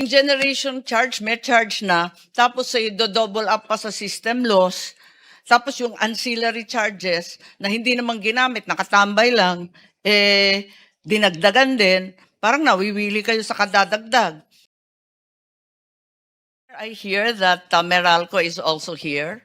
Yung generation charge, may charge na, tapos sa'yo double up pa sa system loss, tapos yung ancillary charges na hindi naman ginamit, nakatambay lang, dinagdagan din, parang nawiwili kayo sa kadadagdag. I hear that Meralco is also here.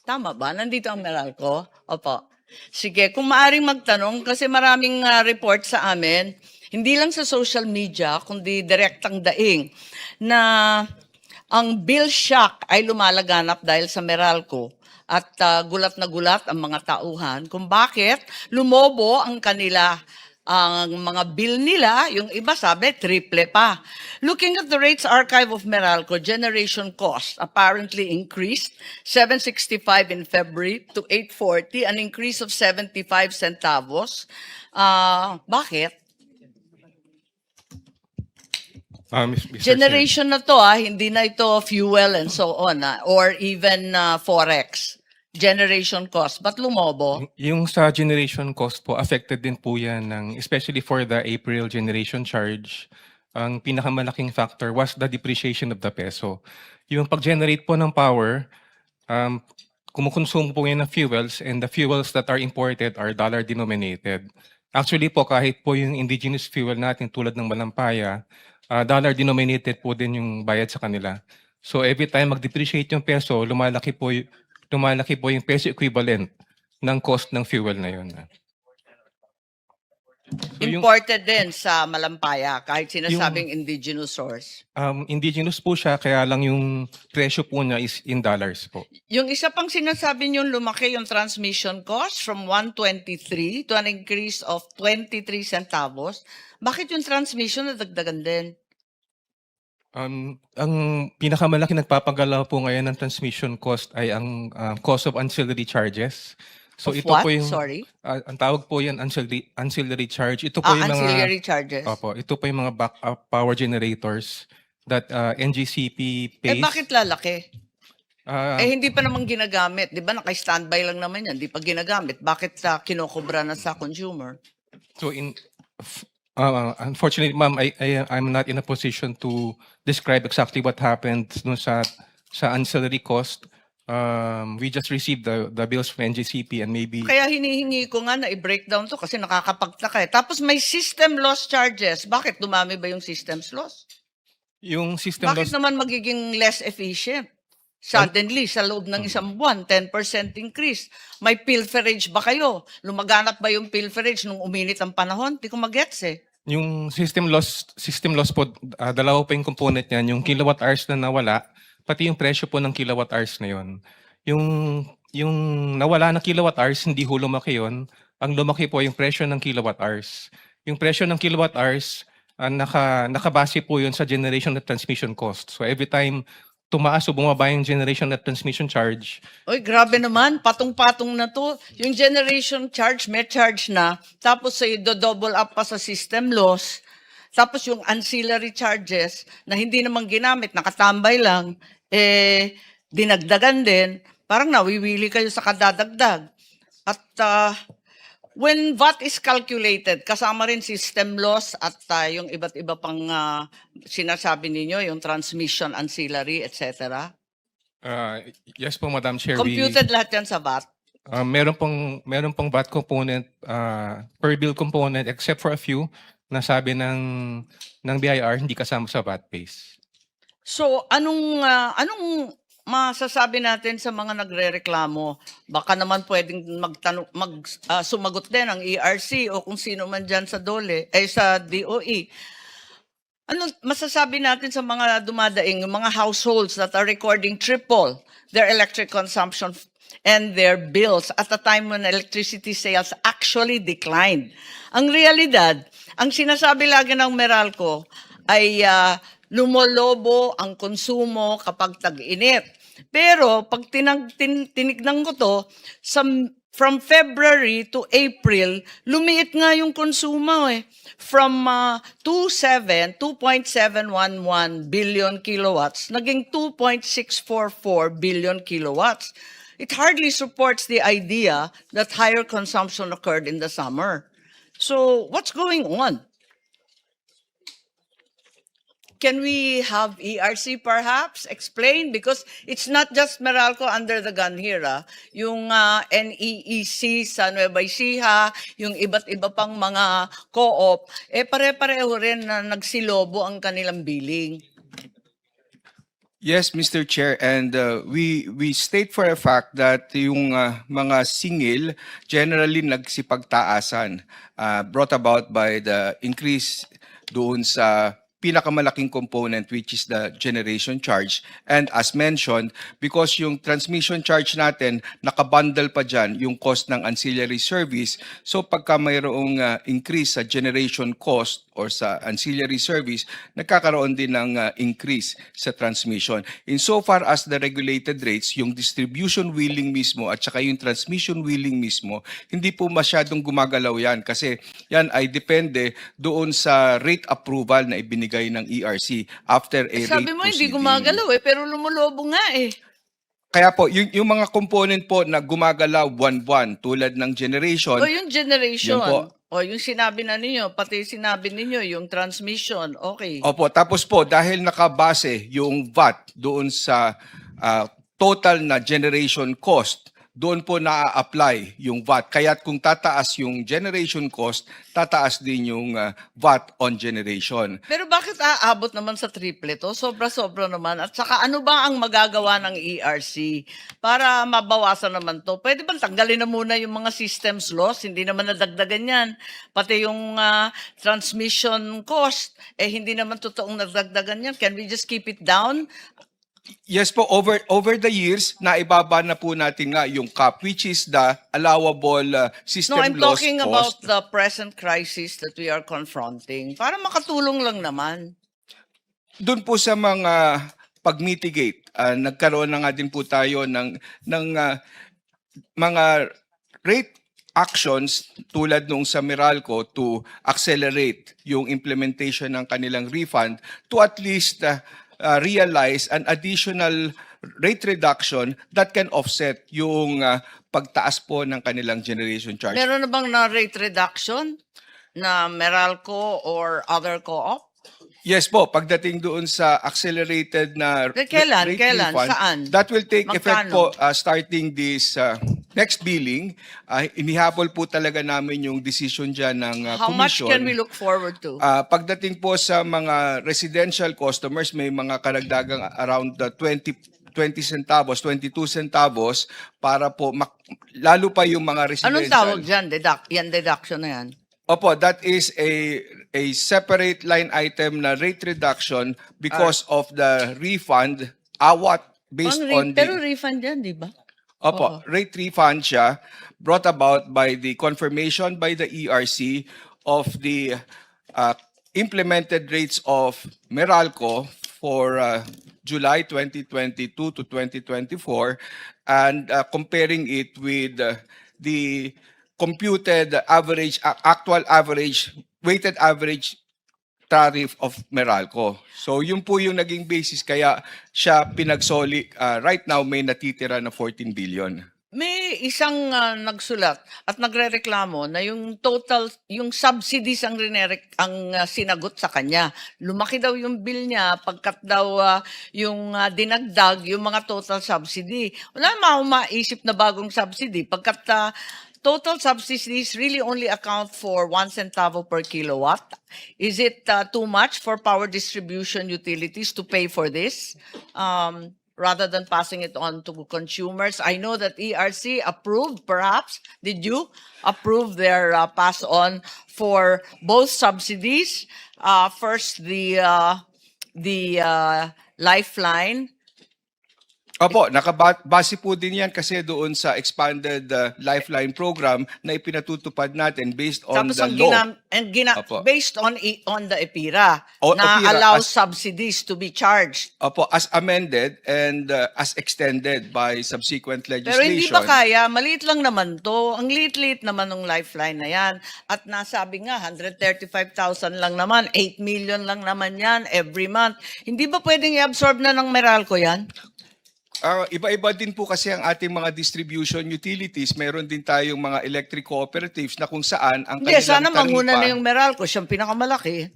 Tama ba? Nandito ang Meralco? Opo. Sige, kung maaring magtanong, kasi maraming report sa amin, hindi lang sa social media, kundi direktang daing, na ang bill shock ay lumalaganap dahil sa Meralco. At gulat na gulat ang mga tauhan kung bakit lumobo ang mga bill nila, yung iba sabi, triple pa. Looking at the rates archive of Meralco, generation cost apparently increased 765 in February to 840, an increase of 75 centavos. Bakit? Mr. Generation na to, hindi na ito fuel and so on, or even forex. Generation cost. Ba't lumobo? Yung sa generation cost po, affected din po yan ng, especially for the April generation charge, ang pinakamalaking factor was the depreciation of the peso. Yung pag-generate po ng power, kumukonsumo po yan ng fuels, and the fuels that are imported are dollar denominated. Actually po, kahit po yung indigenous fuel natin tulad ng Malampaya, dollar denominated po din yung bayad sa kanila. So every time mag-depreciate yung peso, lumalaki po yung peso equivalent ng cost ng fuel na yun. So Imported din sa Malampaya, kahit sinasabing indigenous source. Indigenous po siya, kaya lang yung presyo po niya is in dollars po. Yung isa pang sinasabi niyo, lumaki yung transmission cost from 123 to an increase of 23 centavos. Bakit yung transmission nadagdagan din? Ang pinakamalaki nagpapagalaw po ngayon ng transmission cost ay ang cost of ancillary charges. So Of ito what? po yung Sorry? Ang tawag po yan ancillary charge. Ito po yung Ancillary mga charges. ito po yung mga backup power generators that NGCP pays. Bakit lalaki? Ah, Hindi pa naman ginagamit. Di ba naka-standby lang naman yan, di pa ginagamit. Bakit kinokobra na sa consumer? So unfortunately, ma'am, I'm not in a position to describe exactly what happened no sa ancillary cost. We just received the bills from NGCP and maybe Kaya hinihingi ko nga na i-breakdown to kasi nakakapagtaka eh. Tapos may system loss charges. Bakit dumami ba yung systems loss? yung system Bakit loss. naman magiging less efficient? Suddenly, sa loob ng isang buwan, 10% increase. May pilferage ba kayo? Lumaganap ba yung pilferage nung uminit ang panahon? Di ko magets eh. Yung system loss po, dalawa pa yung component niyan, yung kilowatt hours na nawala, pati yung presyo po ng kilowatt hours na yon. Yung nawala na kilowatt hours, hindi ho lumaki yun. Ang lumaki po yung presyo ng kilowatt hours. Yung presyo ng kilowatt hours, nakabase po yun sa generation at transmission cost. So every time tumaas o bumaba yung generation at transmission charge, Oy, grabe naman. Patong-patong na to. Yung generation charge, may charge na. Tapos sa'yo double up pa sa system loss. Tapos yung ancillary charges na hindi naman ginamit, nakatambay lang, dinagdagan din. Parang nawiwili kayo sa kadadagdag. At when VAT is calculated, kasama rin system loss at yung iba't iba pang sinasabi ninyo, yung transmission, ancillary, etc. yes po, Madam Chair. Computed lahat yan sa VAT. Meron pong VAT component, per bill component, except for a few na sabi ng BIR hindi kasama sa VAT base. So, anong masasabi natin sa mga nagrereklamo? Baka naman pwedeng sumagot din ang ERC o kung sino man dyan sa sa DOE. Ano masasabi natin sa mga dumadaing, yung mga households that are recording triple their electric consumption and their bills at a time when electricity sales actually declined? Ang realidad, ang sinasabi lagi ng Meralco ay lumolobo ang konsumo kapag tag-init. Pero pag tinignan ko to, from February to April, lumiit nga yung konsumo eh. From 2.711 billion kilowatts, naging 2.644 billion kilowatts. It hardly supports the idea that higher consumption occurred in the summer. So what's going on? Can we have ERC perhaps explain? Because it's not just Meralco under the gun here. Yung NEEC sa Nueva Ecija, yung iba't iba pang mga co-op, pare-pareho rin na nagsilobo ang kanilang billing. Yes, Mr. Chair, and we state for a fact that yung mga singil generally nagsipagtaasan, brought about by the increase doon sa pinakamalaking component, which is the generation charge. And as mentioned, because yung transmission charge natin, nakabundle pa dyan yung cost ng ancillary service. So pagka mayroong increase sa generation cost or sa ancillary service, nagkakaroon din ng increase sa transmission. Insofar as the regulated rates, yung distribution wheeling mismo at saka yung transmission wheeling mismo, hindi po masyadong gumagalaw yan kasi yan ay depende doon sa rate approval na ibinigay ng ERC after a rate Sabi mo hindi proceeding. gumagalaw pero lumulobo nga eh. Kaya po, yung mga component po na gumagalaw buwan-buwan tulad ng generation, O yung generation. Yan po. O yung sinabi na ninyo, pati sinabi ninyo, yung transmission. Okay. opo, tapos po dahil nakabase yung VAT doon sa total na generation cost, doon po na-apply yung VAT. Kaya kung tataas yung generation cost, tataas din yung VAT on generation. Pero bakit aabot naman sa triple to? Sobra-sobra naman. At saka ano ba ang magagawa ng ERC para mabawasan naman to? Pwede ba tanggalin na muna yung mga systems loss? Hindi naman nadagdagan yan. Pati yung transmission cost, hindi naman totoong nadagdagan yan. Can we just keep it down? Yes po, over the years, naibaba na po natin nga yung cap, which is the allowable system No, I'm loss talking cost. about the present crisis that we are confronting. Para makatulong lang naman. Doon po sa mga pag-mitigate, nagkaroon na nga din po tayo ng mga rate actions tulad nung sa Meralco to accelerate yung implementation ng kanilang refund to at least realize an additional rate reduction that can offset yung pagtaas po ng kanilang generation charge. Meron na bang na rate reduction na Meralco or other co-op? Yes po, pagdating doon sa accelerated na Kailan? rate Kailan? refund, Saan? that will take effect po Magkano? starting this next billing. Inihabol po talaga namin yung decision dyan ng How much commission. can we look forward to? Pagdating po sa mga residential customers, may mga karagdagang around 20 centavos, 22 centavos para po, lalo pa yung mga residential. Anong tawag dyan? Yan deduction na yan. Opo, that is a separate line item na rate reduction because of the refund, based on Pero the... refund yan, di ba? Opo, rate refund siya brought about by the confirmation by the ERC of the implemented rates of Meralco for July 2022 to 2024 and comparing it with the computed average, actual average, weighted average tariff of Meralco. So yun po yung naging basis kaya siya pinagsoli. Right now may natitira na 14 billion. May isang nagsulat at nagrereklamo na yung total, yung subsidies ang sinagot sa kanya. Lumaki daw yung bill niya pagkat daw yung dinagdag yung mga total subsidy. Wala naman maisip na bagong subsidy pagkat total subsidies really only account for 1 centavo per kilowatt. Is it too much for power distribution utilities to pay for this rather than passing it on to consumers? I know that ERC approved, perhaps. Did you approve their pass on for both subsidies? First, the Lifeline. Opo, nakabase po din yan kasi doon sa expanded Lifeline program na ipinatutupad natin based on Tapos the law. Opo. based on the EPIRA O, na EPIRA, allows as- subsidies to be charged. Opo, as amended and as extended by subsequent Pero legislation. hindi pa kaya, maliit lang naman to. Ang liit-liit naman ng Lifeline na yan. At nasabi nga, 135,000 lang naman, 8 million lang naman yan every month. Hindi ba pwedeng i-absorb na ng Meralco yan? Iba-iba din po kasi ang ating mga distribution utilities. Meron din tayong mga electric cooperatives na kung saan ang Hindi, kanilang sana manguna taripa- na yung Meralco, siyang pinakamalaki.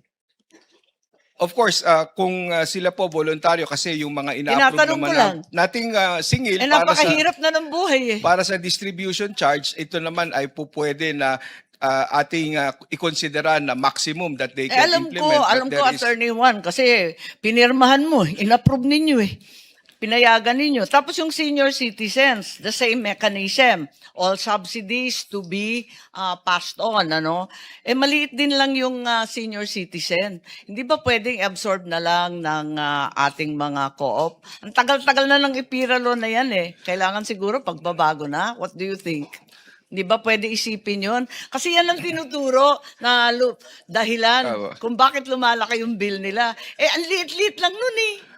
Of course, kung sila po voluntaryo kasi yung mga ina-approve Tinatanong ko naman lang. nating singil Eh, para sa napakahirap na ng buhay eh. para sa distribution charge, ito naman ay po pwede na ating ikonsidera na maximum that they Eh, can alam implement. ko, Attorney Juan, kasi pinirmahan mo, inapprove ninyo eh. Pinayagan ninyo. Tapos yung senior citizens, the same mechanism. All subsidies to be passed on, ano? Eh, maliit din lang yung senior citizen. Hindi ba pwedeng absorb na lang ng ating mga co-op? Ang tagal-tagal na ng ipiralo na yan eh. Kailangan siguro pagbabago na. What do you think? Hindi ba pwede isipin yon? Kasi yan ang tinuturo na dahilan kung bakit lumalaki yung bill nila. Eh, ang liit-liit lang nun eh.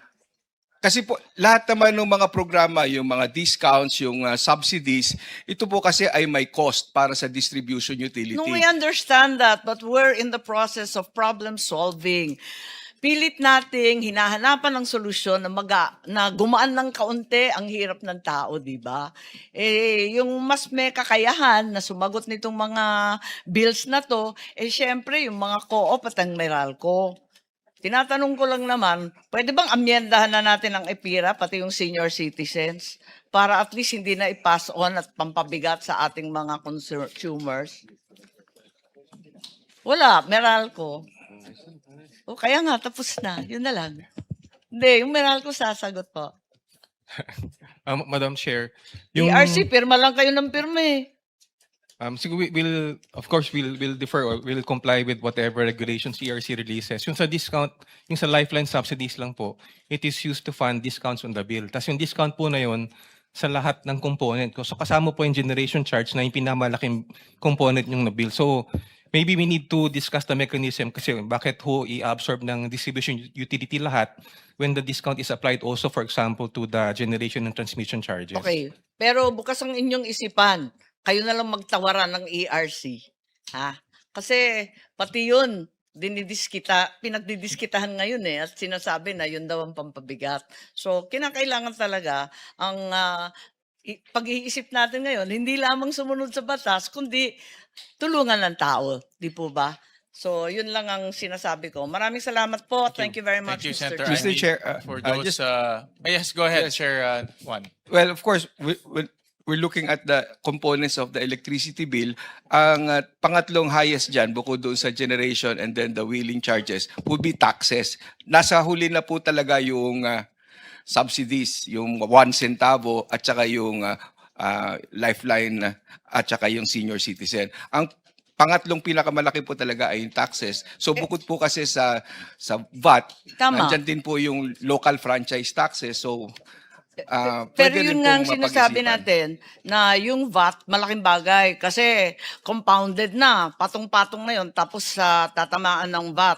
Kasi po, lahat naman ng mga programa, yung mga discounts, yung subsidies, ito po kasi ay may cost para sa distribution utility. No, we understand that, but we're in the process of problem solving. Pilit nating hinahanapan ng solusyon na gumaan ng kaunti ang hirap ng tao, di ba? Eh, yung mas may kakayahan na sumagot nitong mga bills na to, eh syempre yung mga co-op at ang Meralco. Tinatanong ko lang naman, pwede bang amyendahan na natin ang EPIRA, pati yung senior citizens, para at least hindi na i-pass on at pampabigat sa ating mga consumers? Wala, Meralco. O kaya nga, tapos na. Yun na lang. Hindi, yung Meralco sasagot po. Madam Chair, ERC, pirma lang kayo ng pirma eh. siguro we'll defer or we'll comply with whatever regulations ERC releases. Yung sa discount, yung sa lifeline subsidies lang po, it is used to fund discounts on the bill. Tapos yung discount po na yun, sa lahat ng component ko. So kasama po yung generation charge na yung pinamalaking component yung na bill. So maybe we need to discuss the mechanism kasi bakit ho i-absorb ng distribution utility lahat when the discount is applied also, for example, to the generation and transmission charges. Okay. Pero bukas ang inyong isipan. Kayo na lang magtawaran ng ERC. Ha? Kasi pati yun, pinagdidiskitahan ngayon eh at sinasabi na yun daw ang pampabigat. So kinakailangan talaga ang pag-iisip natin ngayon, hindi lamang sumunod sa batas, kundi tulungan ng tao. Di po ba? So yun lang ang sinasabi ko. Maraming salamat po. Thank you very much, Thank you, Mr. Senator. Chair. Mr. Chair, For those, yes, go ahead, Chair Juan. Well, of course, we're looking at the components of the electricity bill. Ang pangatlong highest dyan, bukod doon sa generation and then the wheeling charges, would be taxes. Nasa huli na po talaga yung subsidies, yung 1 centavo at saka yung lifeline at saka yung senior citizen. Ang pangatlong pinakamalaki po talaga ay yung taxes. So bukod po kasi sa VAT, Tama. nandyan din po yung local franchise taxes. So Pero pwede rin yun nga ang pong sinasabi mapag-isipan. natin na yung VAT, malaking bagay kasi compounded na, patong-patong na yun, tapos sa tatamaan ng VAT.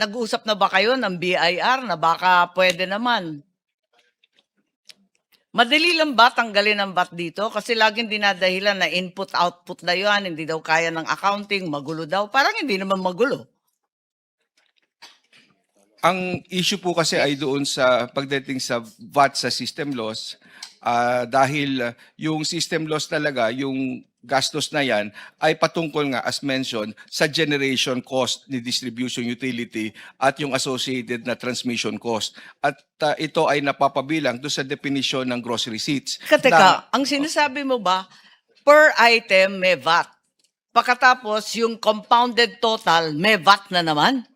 Nag-uusap na ba kayo ng BIR na baka pwede naman? Madali lang ba tanggalin ang VAT dito? Kasi laging dinadahilan na input-output na yun, hindi daw kaya ng accounting, magulo daw. Parang hindi naman magulo. Ang issue po kasi ay doon sa pagdating sa VAT sa system loss dahil yung system loss talaga, yung gastos na yan ay patungkol nga as mentioned sa generation cost ni distribution utility at yung associated na transmission cost. At ito ay napapabilang doon sa definition ng gross receipts. Teka, ang sinasabi mo ba, per item may VAT. Pagkatapos, yung compounded total, may VAT na naman?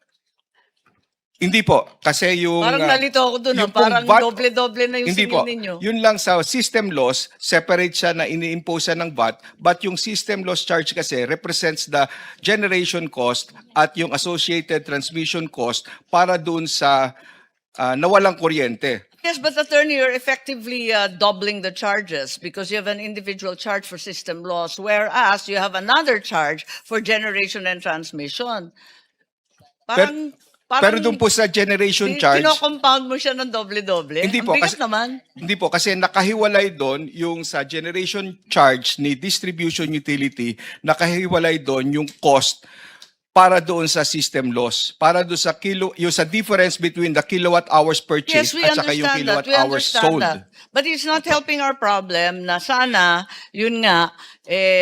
Hindi po, kasi yung Parang nalito ako doon, yung pong parang VAT doble-doble na yung hindi singil po. ninyo. Yun lang sa system loss, separate siya na ini-impose ng VAT, but yung system loss charge kasi represents the generation cost at yung associated transmission cost para doon sa nawalang kuryente. Yes, but attorney, you're effectively doubling the charges because you have an individual charge for system loss, whereas you have another charge for generation and transmission. Parang Pero doon po sa generation charge, kino-compound mo siya ng doble-doble. Hindi Ang po, bigat kasi- naman. hindi po, kasi nakahiwalay doon yung sa generation charge ni distribution utility, nakahiwalay doon yung cost para doon sa system loss, para doon sa yung sa difference between the kilowatt hours purchased Yes, we at saka yung understand that. kilowatt We hours understand sold. that. But it's not helping our problem na sana, yun nga,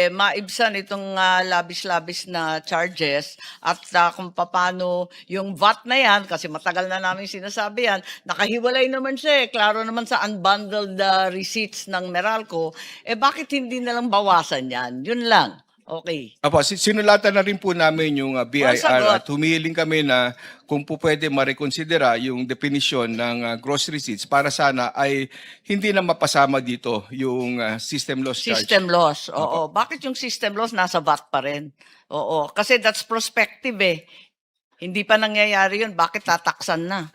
maibsan itong labis-labis na charges at kung paano yung VAT na yan, kasi matagal na namin sinasabi yan, nakahiwalay naman siya Klaro naman sa unbundled receipts ng Meralco. Bakit hindi nalang bawasan yan? Yun lang. Okay. Apo, sinulatan na rin po namin yung BIR sagot. at humiling kami na kung po pwede marekonsidera yung definition ng gross receipts para sana ay hindi na mapasama dito yung system loss charge. System loss. Oo. Bakit yung system loss nasa VAT pa rin? Oo. Kasi that's prospective Hindi pa nangyayari yun. Bakit tataksan na?